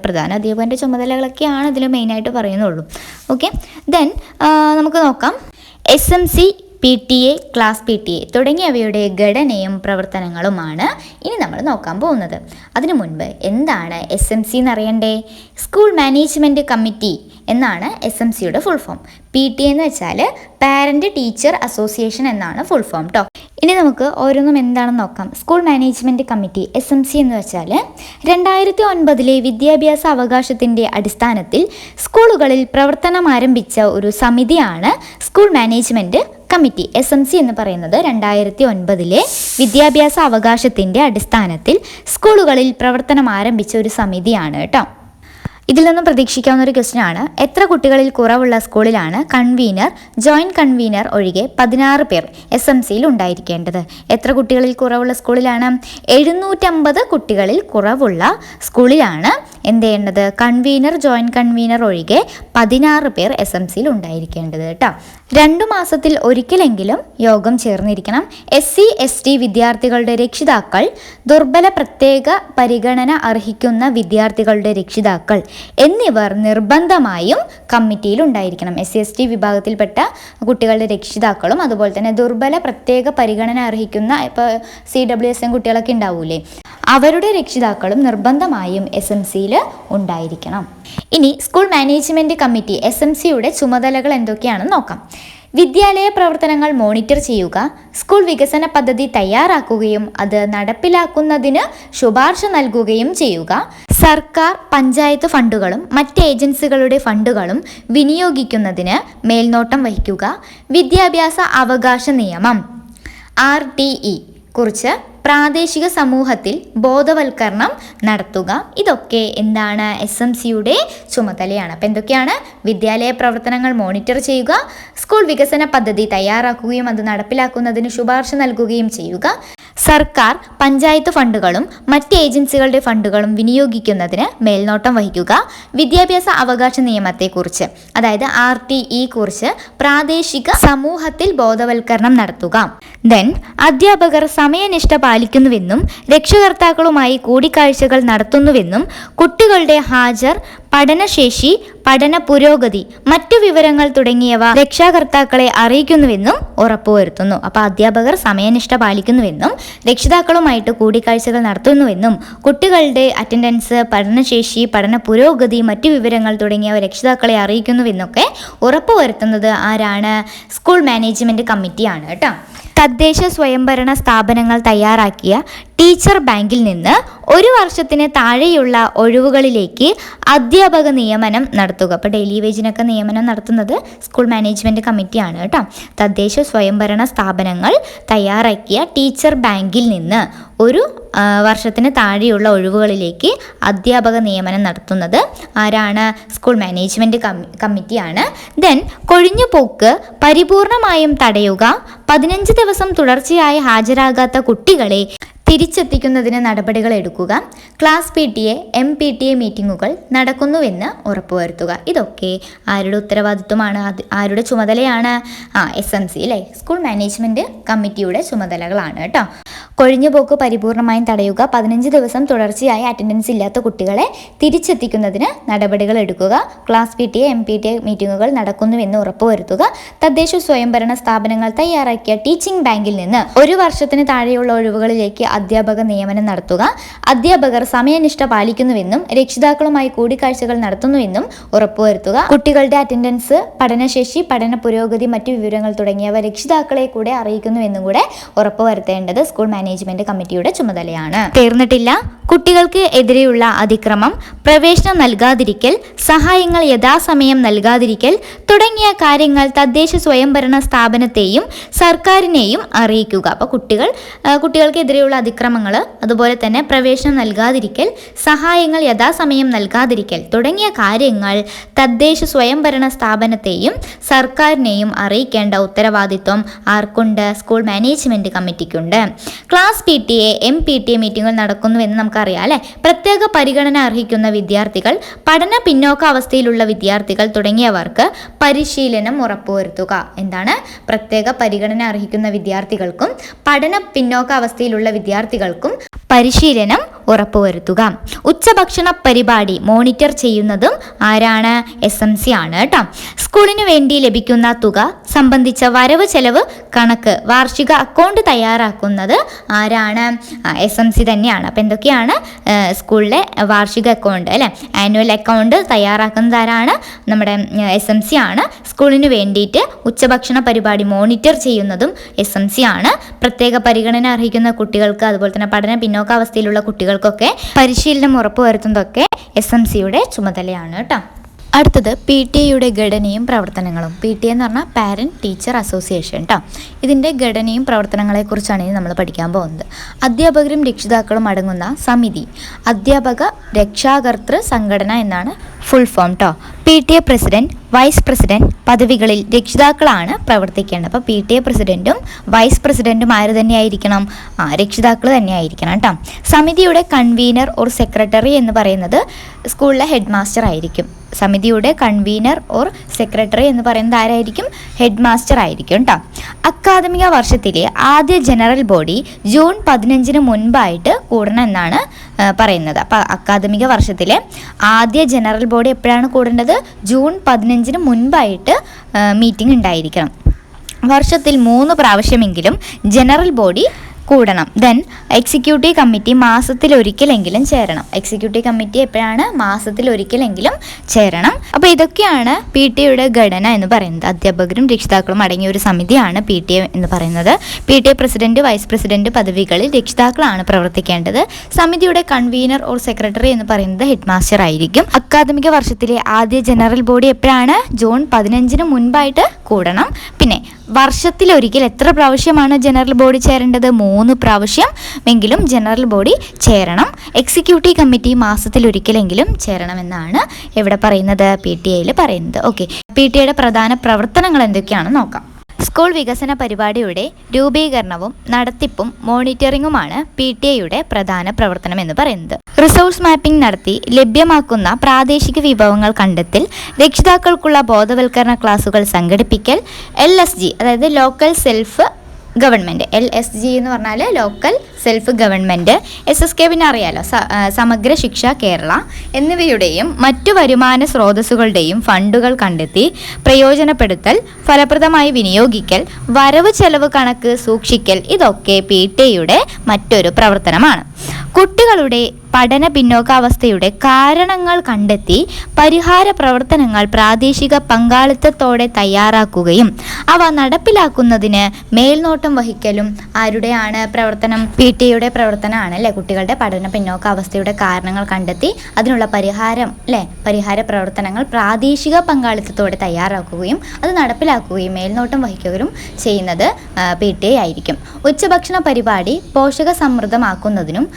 പ്രധാന അധ്യാപകൻ്റെ ചുമതലകളൊക്കെയാണ് ഇതിൽ മെയിനായിട്ട് പറയുന്നുള്ളൂ. ഓക്കെ, ദെൻ നമുക്ക് നോക്കാം. SMC PTA, ക്ലാസ് PTA തുടങ്ങിയവയുടെ ഘടനയും പ്രവർത്തനങ്ങളുമാണ് ഇനി നമ്മൾ നോക്കാൻ പോകുന്നത്. അതിനു മുൻപ് എന്താണ് SMC എന്നറിയണ്ടേ? സ്കൂൾ മാനേജ്മെൻറ്റ് കമ്മിറ്റി എന്നാണ് SMCയുടെ ഫുൾ ഫോം. PTA എന്ന് വെച്ചാൽ പാരൻ്റ് ടീച്ചർ അസോസിയേഷൻ എന്നാണ് ഫുൾ ഫോം കേട്ടോ. ഇനി നമുക്ക് ഓരോന്നും എന്താണെന്ന് നോക്കാം. സ്കൂൾ മാനേജ്മെൻറ്റ് കമ്മിറ്റി SMC എന്ന് വെച്ചാൽ 2009 വിദ്യാഭ്യാസ അവകാശത്തിൻ്റെ അടിസ്ഥാനത്തിൽ സ്കൂളുകളിൽ പ്രവർത്തനം ആരംഭിച്ച ഒരു സമിതിയാണ് സ്കൂൾ മാനേജ്മെൻറ്റ് കമ്മിറ്റി. SMC എന്ന് പറയുന്നത് 2009 വിദ്യാഭ്യാസ അവകാശത്തിൻ്റെ അടിസ്ഥാനത്തിൽ സ്കൂളുകളിൽ പ്രവർത്തനം ആരംഭിച്ച ഒരു സമിതിയാണ് കേട്ടോ. ഇതിൽ നിന്നും പ്രതീക്ഷിക്കാവുന്ന ഒരു ക്വസ്റ്റ്യൻ ആണ്, എത്ര കുട്ടികളിൽ കുറവുള്ള സ്കൂളിലാണ് കൺവീനർ, ജോയിൻറ്റ് കൺവീനർ ഒഴികെ 16 പേർ SMCയിൽ ഉണ്ടായിരിക്കേണ്ടത്? എത്ര കുട്ടികളിൽ കുറവുള്ള സ്കൂളിലാണ്? 750 കുട്ടികളിൽ കുറവുള്ള സ്കൂളിലാണ് എന്ത് ചെയ്യേണ്ടത്? കൺവീനർ, ജോയിൻറ്റ് കൺവീനർ ഒഴികെ 16 പേർ SMCയിൽ ഉണ്ടായിരിക്കേണ്ടത് കേട്ടോ. 2 മാസത്തിൽ ഒരിക്കലെങ്കിലും യോഗം ചേർന്നിരിക്കണം. SC/ST വിദ്യാർത്ഥികളുടെ രക്ഷിതാക്കൾ, ദുർബല പ്രത്യേക പരിഗണന അർഹിക്കുന്ന വിദ്യാർത്ഥികളുടെ രക്ഷിതാക്കൾ എന്നിവർ നിർബന്ധമായും കമ്മിറ്റിയിൽ ഉണ്ടായിരിക്കണം. SC/ST വിഭാഗത്തിൽപ്പെട്ട കുട്ടികളുടെ രക്ഷിതാക്കളും അതുപോലെ തന്നെ ദുർബല പ്രത്യേക പരിഗണന അർഹിക്കുന്ന ഇപ്പോൾ CWSM കുട്ടികളൊക്കെ ഉണ്ടാവൂലേ, അവരുടെ രക്ഷിതാക്കളും നിർബന്ധമായും SMCയിൽ ഉണ്ടായിരിക്കണം. ഇനി സ്കൂൾ മാനേജ്മെൻറ്റ് കമ്മിറ്റി SMCയുടെ ചുമതലകൾ എന്തൊക്കെയാണെന്ന് നോക്കാം. വിദ്യാലയ പ്രവർത്തനങ്ങൾ മോണിറ്റർ ചെയ്യുക, സ്കൂൾ വികസന പദ്ധതി തയ്യാറാക്കുകയും അത് നടപ്പിലാക്കുന്നതിന് ശുപാർശ നൽകുകയും ചെയ്യുക, സർക്കാർ പഞ്ചായത്ത് ഫണ്ടുകളും മറ്റ് ഏജൻസികളുടെ ഫണ്ടുകളും വിനിയോഗിക്കുന്നതിന് മേൽനോട്ടം വഹിക്കുക, വിദ്യാഭ്യാസ അവകാശ നിയമം RTE കുറിച്ച് പ്രാദേശിക സമൂഹത്തിൽ ബോധവൽക്കരണം നടത്തുക. ഇതൊക്കെ എന്താണ്? SMCയുടെ ചുമതലയാണ്. അപ്പോൾ എന്തൊക്കെയാണ്? വിദ്യാലയ പ്രവർത്തനങ്ങൾ മോണിറ്റർ ചെയ്യുക, സ്കൂൾ വികസന പദ്ധതി തയ്യാറാക്കുകയും അത് നടപ്പിലാക്കുന്നതിന് ശുപാർശ നൽകുകയും ചെയ്യുക, സർക്കാർ പഞ്ചായത്ത് ഫണ്ടുകളും മറ്റ് ഏജൻസികളുടെ ഫണ്ടുകളും വിനിയോഗിക്കുന്നതിന് മേൽനോട്ടം വഹിക്കുക, വിദ്യാഭ്യാസ അവകാശ നിയമത്തെക്കുറിച്ച് അതായത് RTE കുറിച്ച് പ്രാദേശിക സമൂഹത്തിൽ ബോധവൽക്കരണം നടത്തുക. ദെൻ അധ്യാപകർ സമയനിഷ്ഠ പാലിക്കുന്നുവെന്നും രക്ഷകർത്താക്കളുമായി കൂടിക്കാഴ്ചകൾ നടത്തുന്നുവെന്നും കുട്ടികളുടെ ഹാജർ, പഠനശേഷി, പഠന പുരോഗതി, മറ്റു വിവരങ്ങൾ തുടങ്ങിയവ രക്ഷാകർത്താക്കളെ അറിയിക്കുന്നുവെന്നും ഉറപ്പുവരുത്തുന്നു. അപ്പോൾ അധ്യാപകർ സമയനിഷ്ഠ പാലിക്കുന്നുവെന്നും രക്ഷിതാക്കളുമായിട്ട് കൂടിക്കാഴ്ചകൾ നടത്തുന്നുവെന്നും കുട്ടികളുടെ അറ്റൻഡൻസ്, പഠനശേഷി, പഠന പുരോഗതി, മറ്റു വിവരങ്ങൾ തുടങ്ങിയവ രക്ഷിതാക്കളെ അറിയിക്കുന്നുവെന്നൊക്കെ ഉറപ്പുവരുത്തുന്നത് ആരാണ്? സ്കൂൾ മാനേജ്മെൻറ്റ് കമ്മിറ്റിയാണ് കേട്ടോ. തദ്ദേശ സ്വയംഭരണ സ്ഥാപനങ്ങൾ തയ്യാറാക്കിയ ടീച്ചർ ബാങ്കിൽ നിന്ന് 1 വർഷത്തിന് താഴെയുള്ള ഒഴിവുകളിലേക്ക് അധ്യാപക നിയമനം നടത്തുക. അപ്പോൾ ഡെയിലി വേജിനൊക്കെ നിയമനം നടത്തുന്നത് സ്കൂൾ മാനേജ്മെൻറ്റ് കമ്മിറ്റിയാണ് കേട്ടോ. തദ്ദേശ സ്വയംഭരണ സ്ഥാപനങ്ങൾ തയ്യാറാക്കിയ ടീച്ചർ ബാങ്കിൽ നിന്ന് 1 വർഷത്തിന് താഴെയുള്ള ഒഴിവുകളിലേക്ക് അധ്യാപക നിയമനം നടത്തുന്നത് ആരാണ്? സ്കൂൾ മാനേജ്മെൻറ്റ് കമ്മിറ്റിയാണ്. ദെൻ കൊഴിഞ്ഞുപോക്ക് പരിപൂർണമായും തടയുക, 15 ദിവസം തുടർച്ചയായി ഹാജരാകാത്ത കുട്ടികളെ തിരിച്ചെത്തിക്കുന്നതിന് നടപടികൾ എടുക്കുക, ക്ലാസ് PTA, MPTA മീറ്റിങ്ങുകൾ നടക്കുന്നുവെന്ന് ഉറപ്പുവരുത്തുക. ഇതൊക്കെ ആരുടെ ഉത്തരവാദിത്വമാണ്? ആരുടെ ചുമതലയാണ്? SMC അല്ലേ, സ്കൂൾ മാനേജ്മെൻറ്റ് കമ്മിറ്റിയുടെ ചുമതലകളാണ് കേട്ടോ. കൊഴിഞ്ഞുപോക്ക് പരിപൂർണമായും തടയുക, 15 ദിവസം തുടർച്ചയായി അറ്റൻഡൻസ് ഇല്ലാത്ത കുട്ടികളെ തിരിച്ചെത്തിക്കുന്നതിന് നടപടികൾ എടുക്കുക, ക്ലാസ് PTA, MPTA മീറ്റിങ്ങുകൾ നടക്കുന്നുവെന്ന് ഉറപ്പുവരുത്തുക, തദ്ദേശ സ്വയംഭരണ സ്ഥാപനങ്ങൾ തയ്യാറാക്കിയ ടീച്ചിങ് ബാങ്കിൽ നിന്ന് 1 വർഷത്തിന് താഴെയുള്ള ഒഴിവുകളിലേക്ക് അധ്യാപക നിയമനം നടത്തുക, അധ്യാപകർ സമയനിഷ്ഠ പാലിക്കുന്നുവെന്നും രക്ഷിതാക്കളുമായി കൂടിക്കാഴ്ചകൾ നടത്തുന്നുവെന്നും ഉറപ്പുവരുത്തുക, കുട്ടികളുടെ അറ്റൻഡൻസ്, പഠനശേഷി, പഠന പുരോഗതി, മറ്റു വിവരങ്ങൾ തുടങ്ങിയവ രക്ഷിതാക്കളെ കൂടെ അറിയിക്കുന്നുവെന്നും കൂടെ ഉറപ്പുവരുത്തേണ്ടത് സ്കൂൾ മാനേജ്മെന്റ് കമ്മിറ്റിയുടെ ചുമതലയാണ്. തീർന്നിട്ടില്ല. കുട്ടികൾക്ക് എതിരെയുള്ള അതിക്രമം, പ്രവേശനം നൽകാതിരിക്കൽ, സഹായങ്ങൾ യഥാസമയം നൽകാതിരിക്കൽ തുടങ്ങിയ കാര്യങ്ങൾ തദ്ദേശ സ്വയംഭരണ സ്ഥാപനത്തെയും സർക്കാരിനെയും അറിയിക്കുക. അപ്പോൾ കുട്ടികൾക്കെതിരെയുള്ള അതിക്രമങ്ങൾ, അതുപോലെ തന്നെ പ്രവേശനം നൽകാതിരിക്കൽ, സഹായങ്ങൾ യഥാസമയം നൽകാതിരിക്കൽ തുടങ്ങിയ കാര്യങ്ങൾ തദ്ദേശ സ്വയംഭരണ സ്ഥാപനത്തെയും സർക്കാരിനെയും അറിയിക്കേണ്ട ഉത്തരവാദിത്വം ആർക്കുണ്ട്? സ്കൂൾ മാനേജ്മെന്റ് കമ്മിറ്റിക്കുണ്ട്. ക്ലാസ് PTA, MPTA മീറ്റിങ്ങുകൾ നടക്കുന്നുവെന്ന് നമുക്കറിയാം അല്ലേ. പ്രത്യേക പരിഗണന അർഹിക്കുന്ന വിദ്യാർത്ഥികൾ, പഠന പിന്നോക്ക അവസ്ഥയിലുള്ള വിദ്യാർത്ഥികൾ തുടങ്ങിയവർക്ക് പരിശീലനം ഉറപ്പുവരുത്തുക. എന്താണ്? പ്രത്യേക പരിഗണന അർഹിക്കുന്ന വിദ്യാർത്ഥികൾക്കും പഠന പിന്നോക്ക അവസ്ഥയിലുള്ള വിദ്യാർത്ഥികൾക്കും പരിശീലനം ഉറപ്പുവരുത്തുക. ഉച്ചഭക്ഷണ പരിപാടി മോണിറ്റർ ചെയ്യുന്നതും ആരാണ്? SMC ആണ് കേട്ടോ. സ്കൂളിന് വേണ്ടി ലഭിക്കുന്ന തുക സംബന്ധിച്ച വരവ് ചെലവ് കണക്ക് വാർഷിക അക്കൗണ്ട് തയ്യാറാക്കുന്നത് ആരാണ്? SMC തന്നെയാണ്. അപ്പം എന്തൊക്കെയാണ് സ്കൂളിലെ വാർഷിക അക്കൗണ്ട് അല്ലെ, ആനുവൽ അക്കൗണ്ട് തയ്യാറാക്കുന്നത് ആരാണ്? നമ്മുടെ SMC ആണ്. സ്കൂളിന് വേണ്ടിയിട്ട് ഉച്ചഭക്ഷണ പരിപാടി മോണിറ്റർ ചെയ്യുന്നതും SMC ആണ്. പ്രത്യേക പരിഗണന അർഹിക്കുന്ന കുട്ടികൾക്ക്, അതുപോലെ തന്നെ പഠന പിന്നോക്കാവസ്ഥയിലുള്ള കുട്ടികൾക്കൊക്കെ പരിശീലനം ഉറപ്പുവരുത്തുന്നതൊക്കെ SMCയുടെ ചുമതലയാണ് കേട്ടോ. അടുത്തത് PTA ഘടനയും പ്രവർത്തനങ്ങളും. PTA എന്ന് പറഞ്ഞാൽ പാരൻറ്റ് ടീച്ചർ അസോസിയേഷൻ കേട്ടോ. ഇതിൻ്റെ ഘടനയും പ്രവർത്തനങ്ങളെക്കുറിച്ചാണ് ഇനി നമ്മൾ പഠിക്കാൻ പോകുന്നത്. അധ്യാപകരും രക്ഷിതാക്കളും അടങ്ങുന്ന സമിതി അധ്യാപക രക്ഷാകർതൃ സംഘടന എന്നാണ് ഫുൾ ഫോം കേട്ടോ. PTA പ്രസിഡന്റ്, വൈസ് പ്രസിഡന്റ് പദവികളിൽ രക്ഷിതാക്കളാണ് പ്രവർത്തിക്കേണ്ടത്. അപ്പോൾ PTA പ്രസിഡന്റും വൈസ് പ്രസിഡന്റും ആര് തന്നെയായിരിക്കണം? രക്ഷിതാക്കൾ തന്നെയായിരിക്കണം കേട്ടോ. സമിതിയുടെ കൺവീനർ ഓർ സെക്രട്ടറി എന്ന് പറയുന്നത് സ്കൂളിലെ ഹെഡ് മാസ്റ്റർ ആയിരിക്കും. സമിതിയുടെ കൺവീനർ ഓർ സെക്രട്ടറി എന്ന് പറയുന്നത് ആരായിരിക്കും? ഹെഡ് മാസ്റ്റർ ആയിരിക്കും കേട്ടോ. അക്കാദമിക വർഷത്തിലെ ആദ്യ ജനറൽ ബോഡി ജൂൺ 15 മുൻപായിട്ട് കൂടണം എന്നാണ് പറയുന്നത്. അപ്പോൾ അക്കാദമിക വർഷത്തിലെ ആദ്യ ജനറൽ ബോഡി എപ്പോഴാണ് കൂടേണ്ടത്? ജൂൺ 15 മുൻപായിട്ട് മീറ്റിംഗ് ഉണ്ടായിരിക്കണം. വർഷത്തിൽ 3 പ്രാവശ്യമെങ്കിലും ജനറൽ ബോഡി കൂടണം. ദെൻ എക്സിക്യൂട്ടീവ് കമ്മിറ്റി മാസത്തിലൊരിക്കലെങ്കിലും ചേരണം. എക്സിക്യൂട്ടീവ് കമ്മിറ്റി എപ്പോഴാണ്? മാസത്തിലൊരിക്കലെങ്കിലും ചേരണം. അപ്പോൾ ഇതൊക്കെയാണ് PTA ഘടന എന്ന് പറയുന്നത്. അധ്യാപകരും രക്ഷിതാക്കളും അടങ്ങിയ ഒരു സമിതിയാണ് PTA എന്ന് പറയുന്നത്. PTA പ്രസിഡന്റ്, വൈസ് പ്രസിഡന്റ് പദവികളിൽ രക്ഷിതാക്കളാണ് പ്രവർത്തിക്കേണ്ടത്. സമിതിയുടെ കൺവീനർ ഓർ സെക്രട്ടറി എന്ന് പറയുന്നത് ഹെഡ് മാസ്റ്റർ ആയിരിക്കും. അക്കാദമിക വർഷത്തിലെ ആദ്യ ജനറൽ ബോഡി എപ്പോഴാണ്? ജൂൺ 15 മുൻപായിട്ട് കൂടണം. പിന്നെ വർഷത്തിലൊരിക്കൽ എത്ര പ്രാവശ്യമാണ് ജനറൽ ബോഡി ചേരേണ്ടത്? 3 പ്രാവശ്യം എങ്കിലും ജനറൽ ബോഡി ചേരണം. എക്സിക്യൂട്ടീവ് കമ്മിറ്റി മാസത്തിലൊരിക്കലെങ്കിലും ചേരണമെന്നാണ് ഇവിടെ പറയുന്നത്, PTA പറയുന്നത്. ഓക്കെ, PTA പ്രധാന പ്രവർത്തനങ്ങൾ എന്തൊക്കെയാണെന്ന് നോക്കാം. സ്കൂൾ വികസന പരിപാടിയുടെ രൂപീകരണവും നടത്തിപ്പും മോണിറ്ററിങ്ങുമാണ് PTA പ്രധാന പ്രവർത്തനം എന്ന് പറയുന്നത്. റിസോഴ്സ് മാപ്പിംഗ് നടത്തി ലഭ്യമാക്കുന്ന പ്രാദേശിക വിഭവങ്ങൾ കണ്ടെത്തൽ, രക്ഷിതാക്കൾക്കുള്ള ബോധവൽക്കരണ ക്ലാസുകൾ സംഘടിപ്പിക്കൽ, LSG അതായത് ലോക്കൽ സെൽഫ് ഗവൺമെൻറ്, LSG എന്ന് പറഞ്ഞാൽ ലോക്കൽ സെൽഫ് ഗവൺമെൻറ്, SSK പിന്നെ അറിയാലോ സമഗ്ര ശിക്ഷ കേരള എന്നിവയുടെയും മറ്റു വരുമാന സ്രോതസ്സുകളുടെയും ഫണ്ടുകൾ കണ്ടെത്തി പ്രയോജനപ്പെടുത്തൽ, ഫലപ്രദമായി വിനിയോഗിക്കൽ, വരവ് ചെലവ് കണക്ക് സൂക്ഷിക്കൽ, ഇതൊക്കെ PTA മറ്റൊരു പ്രവർത്തനമാണ്. കുട്ടികളുടെ പഠന പിന്നോക്കാവസ്ഥയുടെ കാരണങ്ങൾ കണ്ടെത്തി പരിഹാര പ്രവർത്തനങ്ങൾ പ്രാദേശിക പങ്കാളിത്തത്തോടെ തയ്യാറാക്കുകയും അവ നടപ്പിലാക്കുന്നതിന് മേൽനോട്ടം വഹിക്കലും ആരുടെയാണ് പ്രവർത്തനം? PTA പ്രവർത്തനമാണ് അല്ലേ. കുട്ടികളുടെ പഠന പിന്നോക്കാവസ്ഥയുടെ കാരണങ്ങൾ കണ്ടെത്തി അതിനുള്ള പരിഹാര പ്രവർത്തനങ്ങൾ പ്രാദേശിക പങ്കാളിത്തത്തോടെ തയ്യാറാക്കുകയും അത് നടപ്പിലാക്കുകയും മേൽനോട്ടം വഹിക്കുകയും ചെയ്യുന്നത് PTA ആയിരിക്കും. ഉച്ചഭക്ഷണ പരിപാടി പോഷക സമൃദ്ധമാക്കുന്നതിനും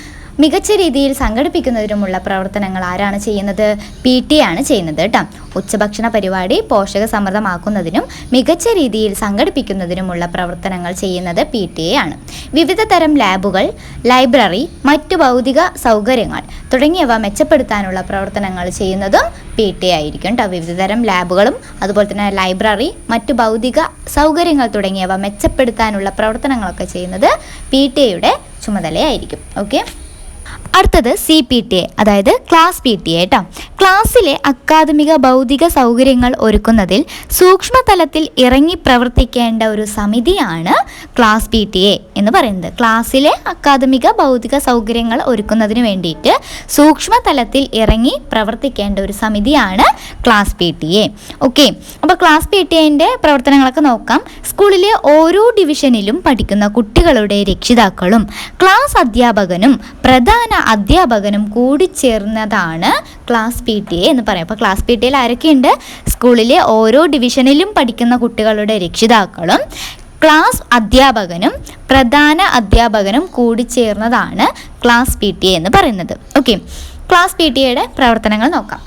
മികച്ച രീതിയിൽ സംഘടിപ്പിക്കുന്നതിനുമുള്ള പ്രവർത്തനങ്ങൾ ആരാണ് ചെയ്യുന്നത്? PTA ആണ് ചെയ്യുന്നത് കേട്ടോ. ഉച്ചഭക്ഷണ പരിപാടി പോഷക സമൃദ്ധമാക്കുന്നതിനും മികച്ച രീതിയിൽ സംഘടിപ്പിക്കുന്നതിനുമുള്ള പ്രവർത്തനങ്ങൾ ചെയ്യുന്നത് PTA ആണ്. വിവിധ തരം ലാബുകൾ, ലൈബ്രറി, മറ്റു ഭൗതിക സൗകര്യങ്ങൾ തുടങ്ങിയവ മെച്ചപ്പെടുത്താനുള്ള പ്രവർത്തനങ്ങൾ ചെയ്യുന്നതും PTA ആയിരിക്കും കേട്ടോ. വിവിധ തരം ലാബുകളും അതുപോലെ തന്നെ ലൈബ്രറി, മറ്റു ഭൗതിക സൗകര്യങ്ങൾ തുടങ്ങിയവ മെച്ചപ്പെടുത്താനുള്ള പ്രവർത്തനങ്ങളൊക്കെ ചെയ്യുന്നത് PTA ചുമതലയായിരിക്കും. ഓക്കെ, അടുത്തത് CPTA അതായത് ക്ലാസ് PTA കേട്ടോ. ക്ലാസ്സിലെ അക്കാദമിക ഭൗതിക സൗകര്യങ്ങൾ ഒരുക്കുന്നതിൽ സൂക്ഷ്മതലത്തിൽ ഇറങ്ങി പ്രവർത്തിക്കേണ്ട ഒരു സമിതിയാണ് ക്ലാസ് PTA എന്ന് പറയുന്നത്. ക്ലാസ്സിലെ അക്കാദമിക ഭൗതിക സൗകര്യങ്ങൾ ഒരുക്കുന്നതിന് വേണ്ടിയിട്ട് സൂക്ഷ്മതലത്തിൽ ഇറങ്ങി പ്രവർത്തിക്കേണ്ട ഒരു സമിതിയാണ് ക്ലാസ് PTA. ഓക്കെ, അപ്പോൾ ക്ലാസ് PTAൻ്റെ പ്രവർത്തനങ്ങളൊക്കെ നോക്കാം. സ്കൂളിലെ ഓരോ ഡിവിഷനിലും പഠിക്കുന്ന കുട്ടികളുടെ രക്ഷിതാക്കളും ക്ലാസ് അധ്യാപകനും പ്രധാന അധ്യാപകനും കൂടി ചേർന്നതാണ് ക്ലാസ് PTA എന്ന് പറയും. അപ്പോൾ ക്ലാസ് PTAയിൽ ആരൊക്കെയുണ്ട്? സ്കൂളിലെ ഓരോ ഡിവിഷനിലും പഠിക്കുന്ന കുട്ടികളുടെ രക്ഷിതാക്കളും ക്ലാസ് അധ്യാപകനും പ്രധാന അധ്യാപകനും കൂടി ചേർന്നതാണ് ക്ലാസ് PTA എന്ന് പറയുന്നത്. ഓക്കെ, ക്ലാസ് PTAയുടെ പ്രവർത്തനങ്ങൾ നോക്കാം.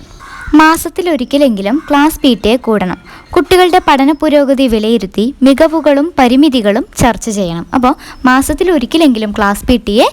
മാസത്തിലൊരിക്കലെങ്കിലും ക്ലാസ് PTA കൂടണം. കുട്ടികളുടെ പഠന പുരോഗതി വിലയിരുത്തി മികവുകളും പരിമിതികളും ചർച്ച ചെയ്യണം. അപ്പോൾ മാസത്തിലൊരിക്കലെങ്കിലും ക്ലാസ് PTA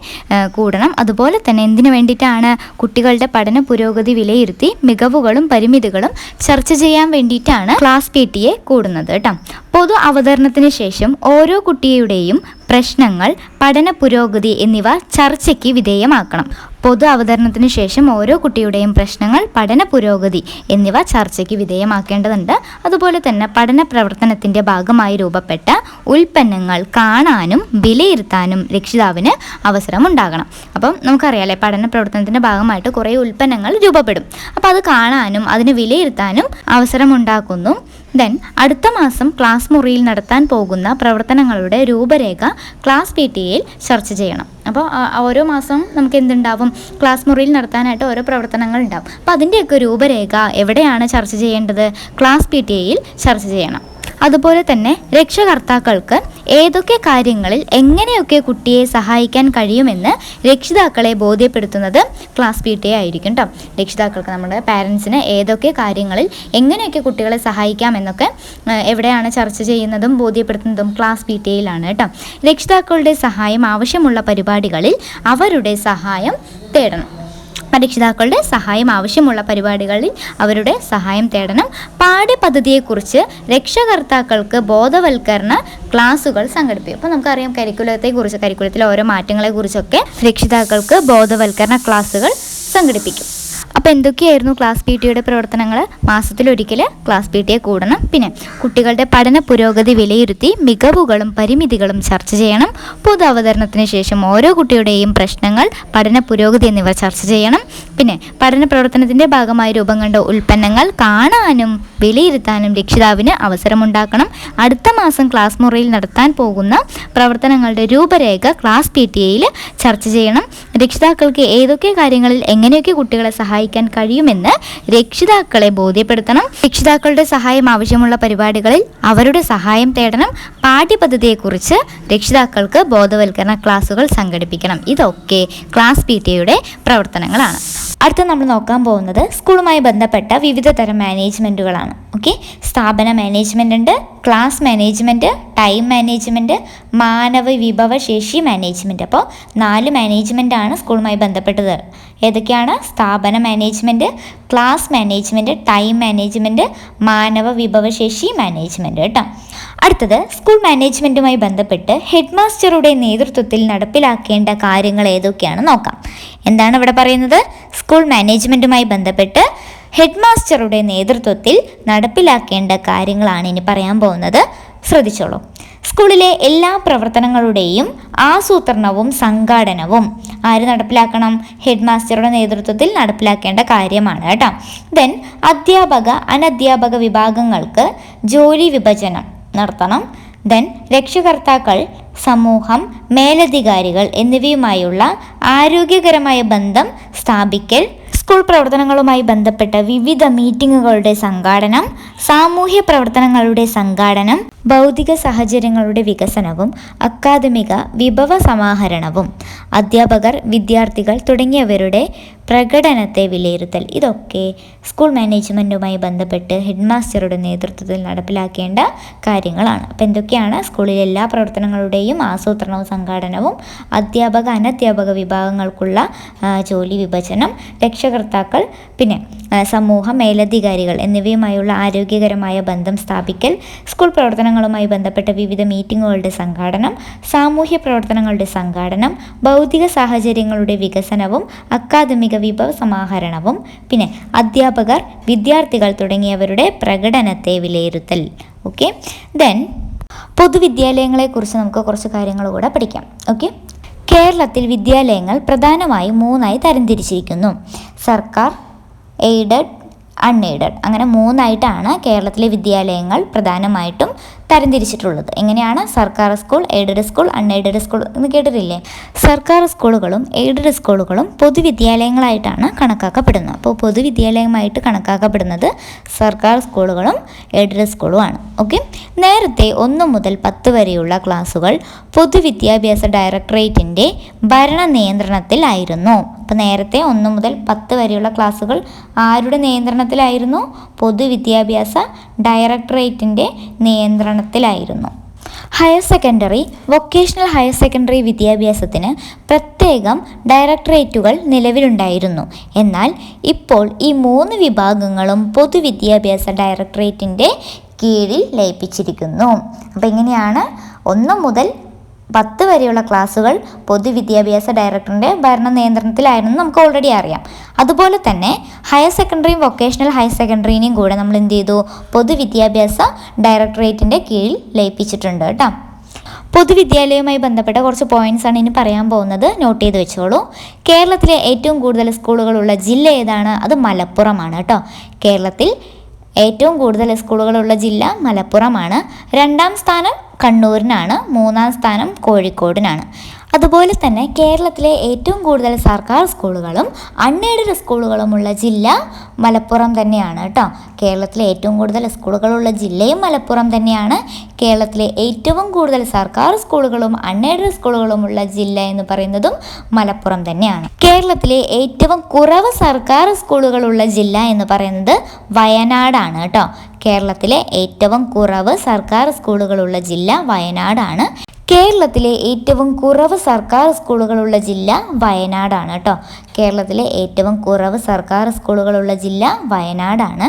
കൂടണം. അതുപോലെ തന്നെ എന്തിനു വേണ്ടിയിട്ടാണ്? കുട്ടികളുടെ പഠന പുരോഗതി വിലയിരുത്തി മികവുകളും പരിമിതികളും ചർച്ച ചെയ്യാൻ വേണ്ടിയിട്ടാണ് ക്ലാസ് PTA കൂടുന്നത് കേട്ടോ. പൊതു അവതരണത്തിന് ശേഷം ഓരോ കുട്ടിയുടെയും പ്രശ്നങ്ങൾ, പഠന പുരോഗതി എന്നിവ ചർച്ചയ്ക്ക് വിധേയമാക്കണം. പൊതു അവതരണത്തിന് ശേഷം ഓരോ കുട്ടിയുടെയും പ്രശ്നങ്ങൾ, പഠന പുരോഗതി എന്നിവ ചർച്ചയ്ക്ക് വിധേയമാക്കേണ്ടതുണ്ട്. അതുപോലെ തന്നെ പഠന പ്രവർത്തനത്തിൻ്റെ ഭാഗമായി രൂപപ്പെട്ട ഉൽപ്പന്നങ്ങൾ കാണാനും വിലയിരുത്താനും രക്ഷിതാവിന് അവസരമുണ്ടാകണം. അപ്പം നമുക്കറിയാമല്ലേ, പഠന പ്രവർത്തനത്തിൻ്റെ ഭാഗമായിട്ട് കുറേ ഉൽപ്പന്നങ്ങൾ രൂപപ്പെടും. അപ്പോൾ അത് കാണാനും അതിന് വിലയിരുത്താനും അവസരമുണ്ടാക്കുന്നു. ദെൻ അടുത്ത മാസം ക്ലാസ് മുറിയിൽ നടത്താൻ പോകുന്ന പ്രവർത്തനങ്ങളുടെ രൂപരേഖ ക്ലാസ് PTA-യിൽ ചർച്ച ചെയ്യണം. അപ്പോൾ ഓരോ മാസം നമുക്ക് എന്തുണ്ടാവും, ക്ലാസ് മുറിയിൽ നടത്താനായിട്ട് ഓരോ പ്രവർത്തനങ്ങൾ ഉണ്ടാവും. അപ്പോൾ അതിൻ്റെയൊക്കെ രൂപരേഖ എവിടെയാണ് ചർച്ച ചെയ്യേണ്ടത്? ക്ലാസ് PTA-യിൽ ചർച്ച ചെയ്യണം. അതുപോലെ തന്നെ രക്ഷകർത്താക്കൾക്ക് ഏതൊക്കെ കാര്യങ്ങളിൽ എങ്ങനെയൊക്കെ കുട്ടിയെ സഹായിക്കാൻ കഴിയുമെന്ന് രക്ഷിതാക്കളെ ബോധ്യപ്പെടുത്തുന്നത് ക്ലാസ് PTA ആയിരിക്കും കേട്ടോ. രക്ഷിതാക്കൾക്ക്, നമ്മുടെ പാരൻസിന് ഏതൊക്കെ കാര്യങ്ങളിൽ എങ്ങനെയൊക്കെ കുട്ടികളെ സഹായിക്കാം എന്നൊക്കെ എവിടെയാണ് ചർച്ച ചെയ്യുന്നതും ബോധ്യപ്പെടുത്തുന്നതും ക്ലാസ് PTA-യിലാണ് കേട്ടോ. രക്ഷിതാക്കളുടെ സഹായം ആവശ്യമുള്ള പരിപാടികളിൽ അവരുടെ സഹായം തേടണം. രക്ഷിതാക്കളുടെ സഹായം ആവശ്യമുള്ള പരിപാടികളിൽ അവരുടെ സഹായം തേടണം. പാഠ്യപദ്ധതിയെക്കുറിച്ച് രക്ഷകർത്താക്കൾക്ക് ബോധവൽക്കരണ ക്ലാസുകൾ സംഘടിപ്പിക്കും. അപ്പോൾ നമുക്കറിയാം, കരിക്കുലത്തിലെ ഓരോ മാറ്റങ്ങളെക്കുറിച്ചൊക്കെ രക്ഷിതാക്കൾക്ക് ബോധവൽക്കരണ ക്ലാസുകൾ സംഘടിപ്പിക്കും. അപ്പോൾ എന്തൊക്കെയായിരുന്നു ക്ലാസ് PTA-യുടെ പ്രവർത്തനങ്ങൾ? മാസത്തിലൊരിക്കൽ ക്ലാസ് PTA കൂടണം. പിന്നെ കുട്ടികളുടെ പഠന പുരോഗതി വിലയിരുത്തി മികവുകളും പരിമിതികളും ചർച്ച ചെയ്യണം. പൊതു അവതരണത്തിന് ശേഷം ഓരോ കുട്ടിയുടെയും പ്രശ്നങ്ങൾ, പഠന പുരോഗതി എന്നിവ ചർച്ച ചെയ്യണം. പിന്നെ പഠന പ്രവർത്തനത്തിൻ്റെ ഭാഗമായി രൂപം കണ്ട ഉൽപ്പന്നങ്ങൾ കാണാനും വിലയിരുത്താനും രക്ഷിതാവിന് അവസരമുണ്ടാക്കണം. അടുത്ത മാസം ക്ലാസ് മുറിയിൽ നടത്താൻ പോകുന്ന പ്രവർത്തനങ്ങളുടെ രൂപരേഖ ക്ലാസ് PTA-യിൽ ചർച്ച ചെയ്യണം. രക്ഷിതാക്കൾക്ക് ഏതൊക്കെ കാര്യങ്ങളിൽ എങ്ങനെയൊക്കെ കുട്ടികളെ സഹായിക്കാൻ കഴിയുമെന്ന് രക്ഷിതാക്കളെ ബോധ്യപ്പെടുത്തണം. രക്ഷിതാക്കളുടെ സഹായം ആവശ്യമുള്ള പരിപാടികളിൽ അവരുടെ സഹായം തേടണം. പാഠ്യപദ്ധതിയെക്കുറിച്ച് രക്ഷിതാക്കൾക്ക് ബോധവൽക്കരണ ക്ലാസുകൾ സംഘടിപ്പിക്കണം. ഇതൊക്കെ ക്ലാസ് PTA-യുടെ പ്രവർത്തനങ്ങളാണ്. അടുത്ത നമ്മൾ നോക്കാൻ പോകുന്നത് സ്കൂളുമായി ബന്ധപ്പെട്ട വിവിധ തരം മാനേജ്മെൻറ്റുകളാണ്. ഓക്കെ, സ്ഥാപന മാനേജ്മെൻ്റ് ഉണ്ട്, ക്ലാസ് മാനേജ്മെൻറ്റ്, ടൈം മാനേജ്മെൻറ്റ്, മാനവ വിഭവശേഷി മാനേജ്മെൻറ്റ്. അപ്പോൾ 4 മാനേജ്മെൻറ്റാണ് സ്കൂളുമായി ബന്ധപ്പെട്ടത്. ഏതൊക്കെയാണ്? സ്ഥാപന management, class management, time management, മാനവ വിഭവശേഷി മാനേജ്മെൻറ്റ് കേട്ടോ. അടുത്തത് സ്കൂൾ മാനേജ്മെൻറ്റുമായി ബന്ധപ്പെട്ട് ഹെഡ് മാസ്റ്ററുടെ നേതൃത്വത്തിൽ നടപ്പിലാക്കേണ്ട കാര്യങ്ങൾ ഏതൊക്കെയാണ് നോക്കാം. എന്താണ് ഇവിടെ പറയുന്നത്? സ്കൂൾ മാനേജ്മെൻറ്റുമായി ബന്ധപ്പെട്ട് ഹെഡ് മാസ്റ്ററുടെ നേതൃത്വത്തിൽ നടപ്പിലാക്കേണ്ട കാര്യങ്ങളാണ് ഇനി പറയാൻ പോകുന്നത്. ശ്രദ്ധിച്ചോളൂ. സ്കൂളിലെ എല്ലാ പ്രവർത്തനങ്ങളുടെയും ആസൂത്രണവും സംഘാടനവും ആര് നടപ്പിലാക്കണം? ഹെഡ് മാസ്റ്ററുടെ നേതൃത്വത്തിൽ നടപ്പിലാക്കേണ്ട കാര്യമാണ് കേട്ടോ. ദെൻ അധ്യാപക അനധ്യാപക വിഭാഗങ്ങൾക്ക് ജോലി വിഭജനം നടത്തണം. ദെൻ രക്ഷകർത്താക്കൾ, സമൂഹം, മേലധികാരികൾ എന്നിവയുമായുള്ള ആരോഗ്യകരമായ ബന്ധം സ്ഥാപിക്കൽ, സ്കൂൾ പ്രവർത്തനങ്ങളുമായി ബന്ധപ്പെട്ട വിവിധ മീറ്റിങ്ങുകളുടെ സംഘാടനം, സാമൂഹ്യ പ്രവർത്തനങ്ങളുടെ സംഘാടനം, ഭൗതിക സാഹചര്യങ്ങളുടെ വികസനവും അക്കാദമിക വിഭവ സമാഹരണവും, അധ്യാപകർ, വിദ്യാർത്ഥികൾ തുടങ്ങിയവരുടെ പ്രകടനത്തെ വിലയിരുത്തൽ. ഇതൊക്കെ സ്കൂൾ മാനേജ്മെൻറ്റുമായി ബന്ധപ്പെട്ട് ഹെഡ് മാസ്റ്ററുടെ നേതൃത്വത്തിൽ നടപ്പിലാക്കേണ്ട കാര്യങ്ങളാണ്. അപ്പോൾ എന്തൊക്കെയാണ്? സ്കൂളിലെ എല്ലാ പ്രവർത്തനങ്ങളുടെയും ആസൂത്രണവും സംഘാടനവും, അധ്യാപക അനധ്യാപക വിഭാഗങ്ങൾക്കുള്ള ജോലി വിഭജനം, രക്ഷകർത്താക്കൾ, പിന്നെ സമൂഹം, മേലധികാരികൾ എന്നിവയുമായുള്ള ആരോഗ്യകരമായ ബന്ധം സ്ഥാപിക്കൽ, സ്കൂൾ പ്രവർത്തനങ്ങളുമായി ബന്ധപ്പെട്ട വിവിധ മീറ്റിങ്ങുകളുടെ സംഘാടനം, സാമൂഹ്യ പ്രവർത്തനങ്ങളുടെ സംഘാടനം, ഭൗതിക സാഹചര്യങ്ങളുടെ വികസനവും അക്കാദമിക വിഭവ സമാഹരണവും, പിന്നെ അധ്യാപകർ, വിദ്യാർത്ഥികൾ തുടങ്ങിയവരുടെ പ്രകടനത്തെ വിലയിരുത്തൽ. ഓക്കെ, ദെൻ പൊതുവിദ്യാലയങ്ങളെക്കുറിച്ച് നമുക്ക് കുറച്ച് കാര്യങ്ങൾ കൂടെ പഠിക്കാം. ഓക്കെ, കേരളത്തിൽ വിദ്യാലയങ്ങൾ പ്രധാനമായും 3ആയി തരംതിരിച്ചിരിക്കുന്നു. സർക്കാർ, എയ്ഡഡ്, അൺഎയ്ഡഡ്, അങ്ങനെ 3ആയിട്ടാണ് കേരളത്തിലെ വിദ്യാലയങ്ങൾ പ്രധാനമായിട്ടും തരംതിരിച്ചിട്ടുള്ളത്. എങ്ങനെയാണ്? സർക്കാർ school, aided school, unaided school എന്ന് കേട്ടിട്ടില്ലേ? സർക്കാർ സ്കൂളുകളും എയ്ഡഡ് സ്കൂളുകളും പൊതുവിദ്യാലയങ്ങളായിട്ടാണ് കണക്കാക്കപ്പെടുന്നത്. അപ്പോൾ പൊതുവിദ്യാലയമായിട്ട് കണക്കാക്കപ്പെടുന്നത് സർക്കാർ സ്കൂളുകളും എയ്ഡഡ് സ്കൂളുമാണ്. ഓക്കെ, നേരത്തെ 1 മുതൽ 10 വരെയുള്ള ക്ലാസുകൾ പൊതുവിദ്യാഭ്യാസ ഡയറക്ടറേറ്റിൻ്റെ ഭരണ നിയന്ത്രണത്തിലായിരുന്നു. അപ്പോൾ നേരത്തെ 1 മുതൽ 10 വരെയുള്ള ക്ലാസുകൾ ആരുടെ നിയന്ത്രണത്തിലായിരുന്നു? പൊതുവിദ്യാഭ്യാസ ഡയറക്ടറേറ്റിൻ്റെ നിയന്ത്രണത്തിലായിരുന്നു. Higher secondary, vocational higher secondary വിദ്യാഭ്യാസത്തിന് പ്രത്യേകം ഡയറക്ടറേറ്റുകൾ നിലവിലുണ്ടായിരുന്നു. എന്നാൽ ഇപ്പോൾ ഈ 3 വിഭാഗങ്ങളും പൊതുവിദ്യാഭ്യാസ ഡയറക്ടറേറ്റിൻ്റെ കീഴിൽ ലയിപ്പിച്ചിരിക്കുന്നു. അപ്പോൾ എങ്ങനെയാണ്? 1 മുതൽ 10 വരെയുള്ള ക്ലാസ്സുകൾ പൊതുവിദ്യാഭ്യാസ ഡയറക്ടറിൻ്റെ ഭരണ നിയന്ത്രണത്തിലായിരുന്നു നമുക്ക് ഓൾറെഡി അറിയാം. അതുപോലെ തന്നെ ഹയർ സെക്കൻഡറിയും വൊക്കേഷണൽ ഹയർ സെക്കൻഡറിനെയും കൂടെ നമ്മൾ എന്ത് ചെയ്തു, പൊതുവിദ്യാഭ്യാസ ഡയറക്ടറേറ്റിൻ്റെ കീഴിൽ ലയിപ്പിച്ചിട്ടുണ്ട് കേട്ടോ. പൊതുവിദ്യാലയവുമായി ബന്ധപ്പെട്ട കുറച്ച് പോയിന്റ്സ് ആണ് ഇനി പറയാൻ പോകുന്നത്, നോട്ട് ചെയ്ത് വെച്ചോളൂ. കേരളത്തിലെ ഏറ്റവും കൂടുതൽ സ്കൂളുകളുള്ള ജില്ല ഏതാണ്? അത് മലപ്പുറമാണ് കേട്ടോ. കേരളത്തിൽ ഏറ്റവും കൂടുതൽ സ്കൂളുകളുള്ള ജില്ല മലപ്പുറമാണ്. 2ാം സ്ഥാനം കണ്ണൂരിനാണ്. 3ാം സ്ഥാനം കോഴിക്കോടിനാണ്. അതുപോലെ തന്നെ കേരളത്തിലെ ഏറ്റവും കൂടുതൽ സർക്കാർ സ്കൂളുകളും അൺഎയ്ഡഡ് സ്കൂളുകളുമുള്ള ജില്ല മലപ്പുറം തന്നെയാണ് കേട്ടോ. കേരളത്തിലെ ഏറ്റവും കൂടുതൽ സ്കൂളുകളുള്ള ജില്ലയും മലപ്പുറം തന്നെയാണ്. കേരളത്തിലെ ഏറ്റവും കൂടുതൽ സർക്കാർ സ്കൂളുകളും അൺഎയ്ഡഡ് സ്കൂളുകളുമുള്ള ജില്ല എന്ന് പറയുന്നതും മലപ്പുറം തന്നെയാണ്. കേരളത്തിലെ ഏറ്റവും കുറവ് സർക്കാർ സ്കൂളുകളുള്ള ജില്ല എന്ന് പറയുന്നത് വയനാടാണ് കേട്ടോ. കേരളത്തിലെ ഏറ്റവും കുറവ് സർക്കാർ സ്കൂളുകളുള്ള ജില്ല വയനാടാണ്. കേരളത്തിലെ ഏറ്റവും കുറവ് സർക്കാർ സ്കൂളുകളുള്ള ജില്ല വയനാടാണ് കേട്ടോ. കേരളത്തിലെ ഏറ്റവും കുറവ് സർക്കാർ സ്കൂളുകളുള്ള ജില്ല വയനാടാണ്.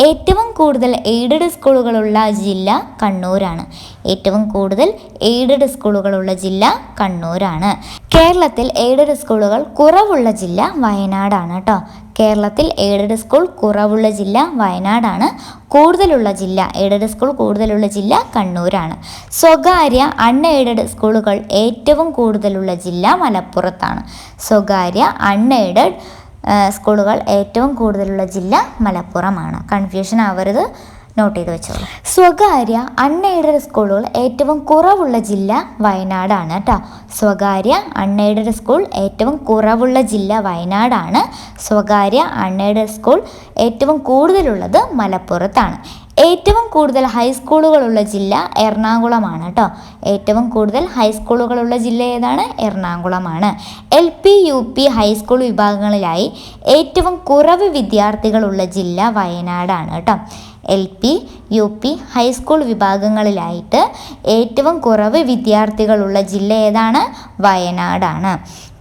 ഏറ്റവും കൂടുതൽ എയ്ഡഡ് സ്കൂളുകളുള്ള ജില്ല കണ്ണൂരാണ്. ഏറ്റവും കൂടുതൽ എയ്ഡഡ് സ്കൂളുകളുള്ള ജില്ല കണ്ണൂരാണ്. കേരളത്തിൽ എയ്ഡഡ് സ്കൂളുകൾ കുറവുള്ള ജില്ല വയനാടാണ് കേട്ടോ. കേരളത്തിൽ എയ്ഡഡ് സ്കൂൾ കുറവുള്ള ജില്ല വയനാടാണ്. കൂടുതലുള്ള ജില്ല, എയ്ഡഡ് സ്കൂൾ കൂടുതലുള്ള ജില്ല കണ്ണൂരാണ്. സ്വകാര്യ അൺഎയ്ഡഡ് സ്കൂളുകൾ ഏറ്റവും കൂടുതലുള്ള ജില്ല മലപ്പുറത്താണ്. സ്വകാര്യ അൺഎയ്ഡഡ് സ്കൂളുകൾ ഏറ്റവും കൂടുതലുള്ള ജില്ല മലപ്പുറമാണ്. കൺഫ്യൂഷൻ ആവരുത്, നോട്ട് ചെയ്ത് വെച്ചോളൂ. സ്വകാര്യ അൺഎയ്ഡഡ് സ്കൂളുകൾ ഏറ്റവും കുറവുള്ള ജില്ല വയനാടാണ് കേട്ടോ. സ്വകാര്യ അൺഎയ്ഡഡ് സ്കൂൾ ഏറ്റവും കുറവുള്ള ജില്ല വയനാടാണ്. സ്വകാര്യ അൺഎയ്ഡഡ് സ്കൂൾ ഏറ്റവും കൂടുതലുള്ളത് മലപ്പുറത്താണ്. ഏറ്റവും കൂടുതൽ ഹൈസ്കൂളുകളുള്ള ജില്ല എറണാകുളമാണ് കേട്ടോ. ഏറ്റവും കൂടുതൽ ഹൈസ്കൂളുകളുള്ള ജില്ല ഏതാണ്? എറണാകുളമാണ്. LP UP ഹൈസ്കൂൾ വിഭാഗങ്ങളിലായി ഏറ്റവും കുറവ് വിദ്യാർത്ഥികളുള്ള ജില്ല വയനാടാണ് കേട്ടോ. LP UP ഹൈസ്കൂൾ വിഭാഗങ്ങളിലായിട്ട് ഏറ്റവും കുറവ് വിദ്യാർത്ഥികളുള്ള ജില്ല ഏതാണ്? വയനാടാണ്.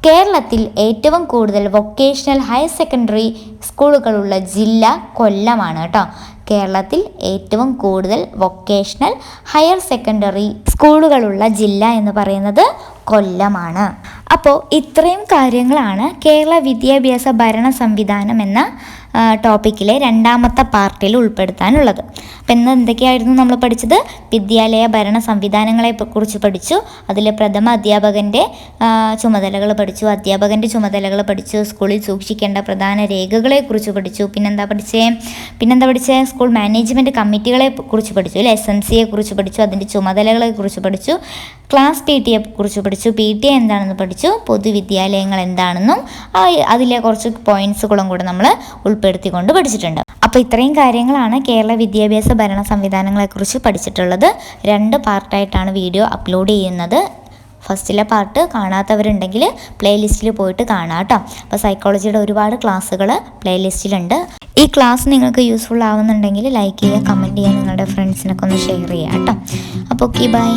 കേരളത്തിൽ ഏറ്റവും കൂടുതൽ വൊക്കേഷണൽ ഹയർ സെക്കൻഡറി സ്കൂളുകളുള്ള ജില്ല കൊല്ലമാണ് കേട്ടോ. കേരളത്തിൽ ഏറ്റവും കൂടുതൽ വൊക്കേഷണൽ ഹയർ സെക്കൻഡറി സ്കൂളുകളുള്ള ജില്ല എന്ന് പറയുന്നത് കൊല്ലമാണ്. അപ്പോൾ ഇത്രയും കാര്യങ്ങളാണ് കേരള വിദ്യാഭ്യാസ ഭരണ സംവിധാനം എന്ന ടോപ്പിക്കിലെ 2ാമത്തെ പാർട്ടിൽ ഉൾപ്പെടുത്താനുള്ളത്. അപ്പം ഇന്ന് എന്തൊക്കെയായിരുന്നു നമ്മൾ പഠിച്ചത്? വിദ്യാലയ ഭരണ സംവിധാനങ്ങളെ കുറിച്ച് പഠിച്ചു. അതിൽ പ്രഥമ അധ്യാപകൻ്റെ ചുമതലകൾ പഠിച്ചു, അധ്യാപകൻ്റെ ചുമതലകൾ പഠിച്ചു, സ്കൂളിൽ സൂക്ഷിക്കേണ്ട പ്രധാന രേഖകളെക്കുറിച്ച് പഠിച്ചു. പിന്നെന്താ പഠിച്ചേ? സ്കൂൾ മാനേജ്മെൻറ്റ് കമ്മിറ്റികളെ കുറിച്ച് പഠിച്ചു അല്ലേ. SMCയെ കുറിച്ച് പഠിച്ചു, അതിൻ്റെ ചുമതലകളെ കുറിച്ച് പഠിച്ചു. ക്ലാസ് PTA കുറിച്ച് പഠിച്ചു. PTA എന്താണെന്ന് പഠിച്ചു. പൊതുവിദ്യാലയങ്ങൾ എന്താണെന്നും അതിലെ കുറച്ച് പോയിൻറ്റ്സുകളും കൂടെ നമ്മൾ ഉൾപ്പെടുത്തിക്കൊണ്ട് പഠിച്ചിട്ടുണ്ട്. അപ്പോൾ ഇത്രയും കാര്യങ്ങളാണ് കേരള വിദ്യാഭ്യാസ ഭരണ സംവിധാനങ്ങളെക്കുറിച്ച് പഠിച്ചിട്ടുള്ളത്. 2 പാർട്ടായിട്ടാണ് വീഡിയോ അപ്ലോഡ് ചെയ്യുന്നത്. ഫസ്റ്റിലെ പാർട്ട് കാണാത്തവരുണ്ടെങ്കിൽ പ്ലേലിസ്റ്റിൽ പോയിട്ട് കാണാം കേട്ടോ. അപ്പോൾ സൈക്കോളജിയുടെ ഒരുപാട് ക്ലാസ്സുകൾ പ്ലേലിസ്റ്റിലുണ്ട്. ഈ ക്ലാസ് നിങ്ങൾക്ക് യൂസ്ഫുൾ ആവുന്നുണ്ടെങ്കിൽ ലൈക്ക് ചെയ്യുക, കമൻറ്റ് ചെയ്യുക, നിങ്ങളുടെ ഫ്രണ്ട്സിനൊക്കെ ഒന്ന് ഷെയർ ചെയ്യുക കേട്ടോ. അപ്പോൾ ഓക്കെ, ബൈ.